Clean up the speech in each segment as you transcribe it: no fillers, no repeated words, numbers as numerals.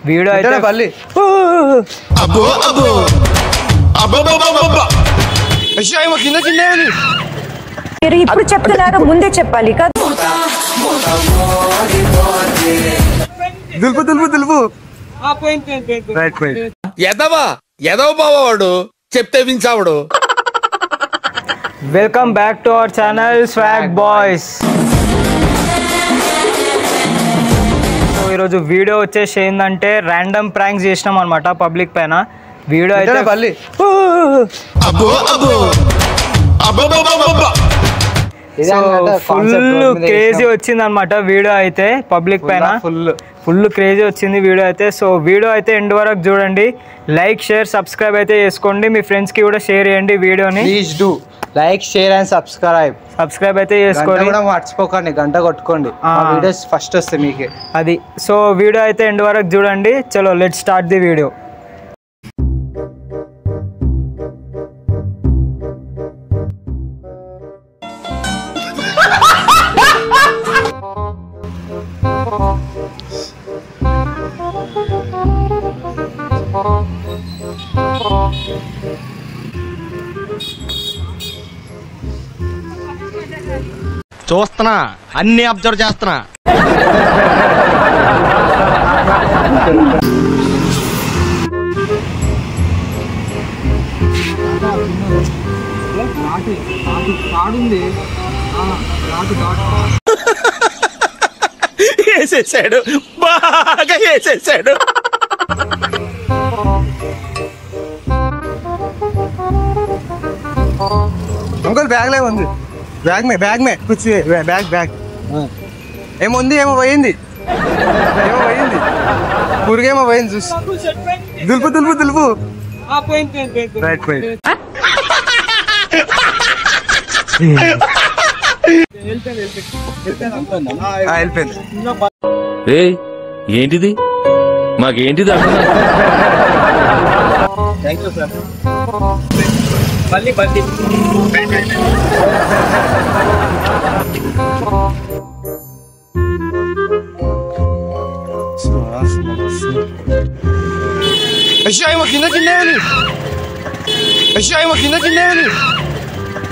Video అయితే మీరు ఇప్పుడు చెప్తున్నారు, ముందే చెప్పాలి కదా. బావాడు చెప్తే వించావుడు. Welcome back to our channel Swag Boys. ఈరోజు వీడియో వచ్చేసి ఏంటంటే ర్యాండమ్ ప్రాంక్స్ చేసినాం అనమాట పబ్లిక్ పైన. వీడియో అయితే ఫుల్ క్రేజీ వచ్చింది అనమాట. వీడియో అయితే పబ్లిక్ పైన ఫుల్ క్రేజీ వచ్చింది వీడియో అయితే. సో వీడియో అయితే ఎండ్ వరకు చూడండి. లైక్ షేర్ సబ్స్క్రైబ్ అయితే చేసుకోండి. మీ ఫ్రెండ్స్కి కూడా షేర్ చేయండి వీడియోని. Please do like share and subscribe అయితే చేసుకోండి. మర్చిపోకండి, గంట కొట్టుకోండి, వీడియోస్ ఫస్ట్ వస్తాయి మీకే అది. సో వీడియో అయితే ఎండ్ వరకు చూడండి. చలో లెట్ స్టార్ట్ ది వీడియో. చూస్తున్నా, అన్ని అబ్జర్వ్ చేస్తున్నా. వేసేసాడు, బాగా వేసేసాడు. అంకుల్ బ్యాగ్ లో ఉంది, బ్యాగ్ మే కుछ బ్యాగ్ ఏముంది, ఏమో పోయింది పురుగేమో పోయింది. చూసి దులుపు రైట్ వెళ్ళిపోయింది. ఏంటిది మాకేంటిది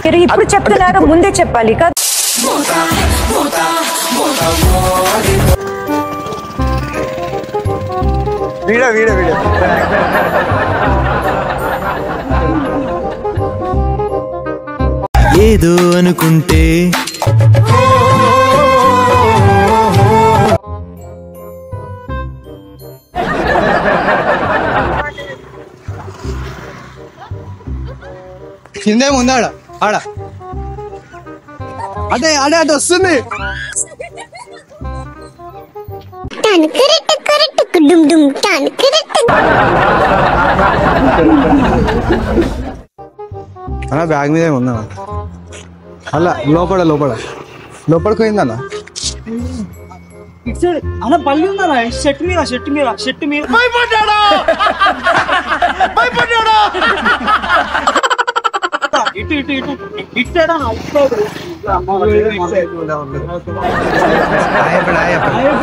మీరు ఇప్పుడు చెప్తున్నారు, ముందే చెప్పాలి కదా. వీడియో ఏదో అనుకుంటే కిందేముంది ఆడ అదే అటు వస్తుంది. బ్యాగ్ మీద ఉందా అలా లోపలికి పోయిందన్న. అన్న పల్లి ఉందా షర్ట్ మీద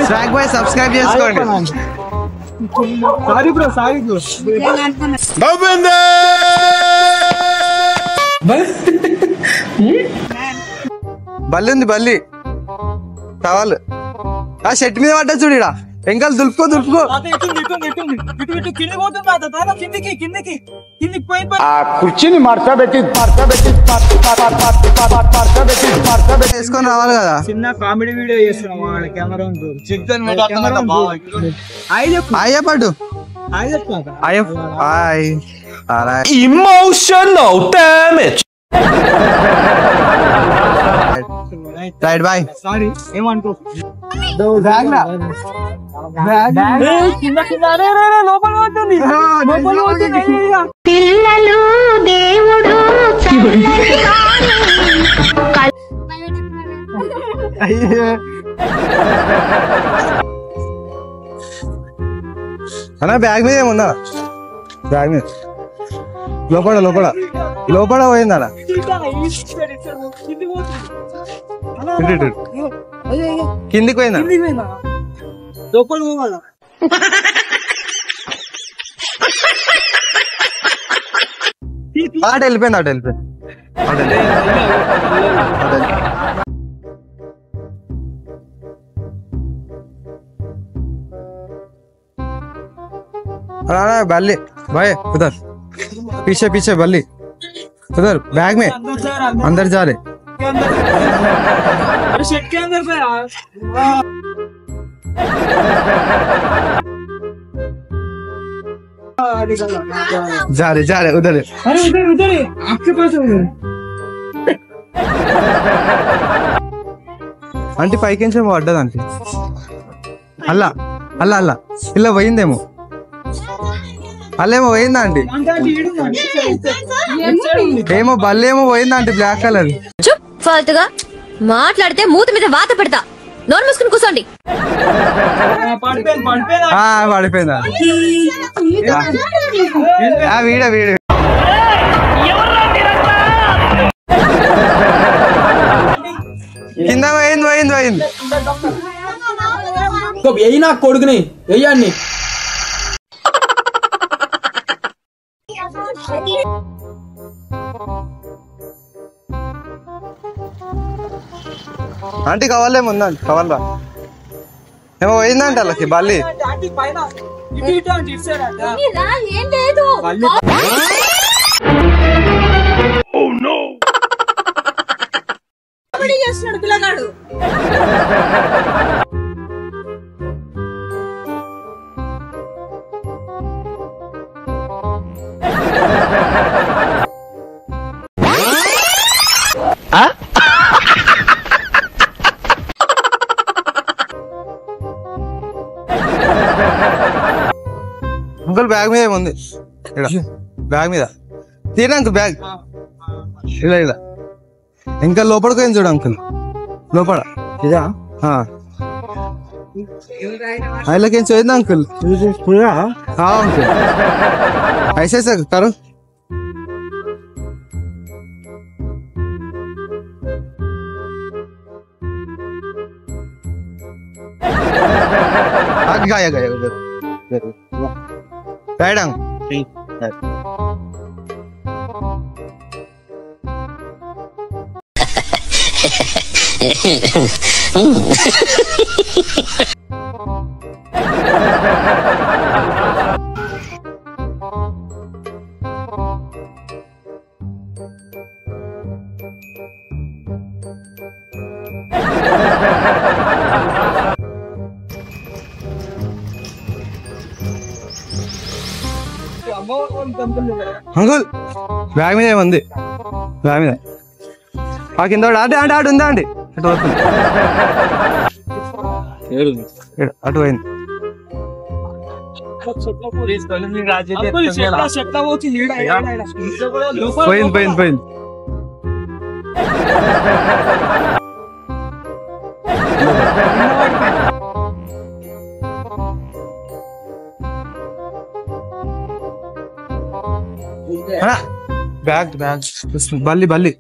స్వాగ్ బాయ్ సబ్స్క్రైబ్ చేసుకోండి. బల్లి సవాలు ఆ షర్ట్ మీద పడ్డా చూడు. వెంకల్ దులుపుకో కుర్చీని వేసుకొని రావాలి కదా. చిన్న కామెడీ వీడియో చేస్తున్నాం. Camera emotional damage. Right boy. Sorry ఏమంటూ పిల్లలు దేవుడు అన్న బ్యాగ్ మీద ఏముందా? బ్యాగ్ మీద లోపల పోయిందా? కిందికి పోయిందా? అటు వెళ్ళిపోయింది అటు వెళ్ళిపోయింది बल्ली भाई उधर पीछे पीछे बल्ली उधर बैग में अंदर जा रहे जा रहे उधर अरे उधर उधर आपके पास आंटी पैकी पड्डది आंटी అల్లా అల్లా అల్లా ఇలా పోయిందేమో అల్లేమో పోయిందా అండి ఏమో బల్లేమో పోయిందా అండి బ్లాక్ కలర్ ఫాల్తుగా మాట్లాడితే మూతి మీద వాత పెడతా నోరు మూసుకుని కూర్చోండి పడిపోయిందా వీడియో వీడియో కింద పోయింది పోయింది పోయింది వెయ్యి నా కొడుకుని వెయ్యండి ఆంటీ కావాలేమో ఉందండి కావాలా ఏమో పోయిందంట వాళ్ళకి బల్లి పిల్లగాడు అంకుల్ బ్యాగ్ మీద ఏముంది బ్యాగ్ మీద తీరా అంకుల్ బ్యాగ్ ఇలా ఇలా ఇంకా లోపలికి పోయింది చూడు అంకుల్ లోపల ఇదా ఆయనకి ఏం పోయింది అంకుల్ అంకుల్ ఐసేసా కరు गया गया पैडंग అంకుల్ బ్యాగ్ మీద ఏముంది బ్యాగ్ మీద ఆ కింద అంటే అంటే అటు ఉందా అండి అటు వస్తుంది అటు పోయింది పోయింది పోయింది పోయింది బ్యాగ్ బ్యాగ్ బల్లి బల్లి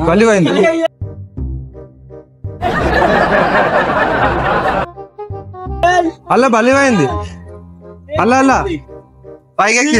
బల్లి పోయింది అల్లా బల్లి పోయింది అల్లా అల్లా పైకి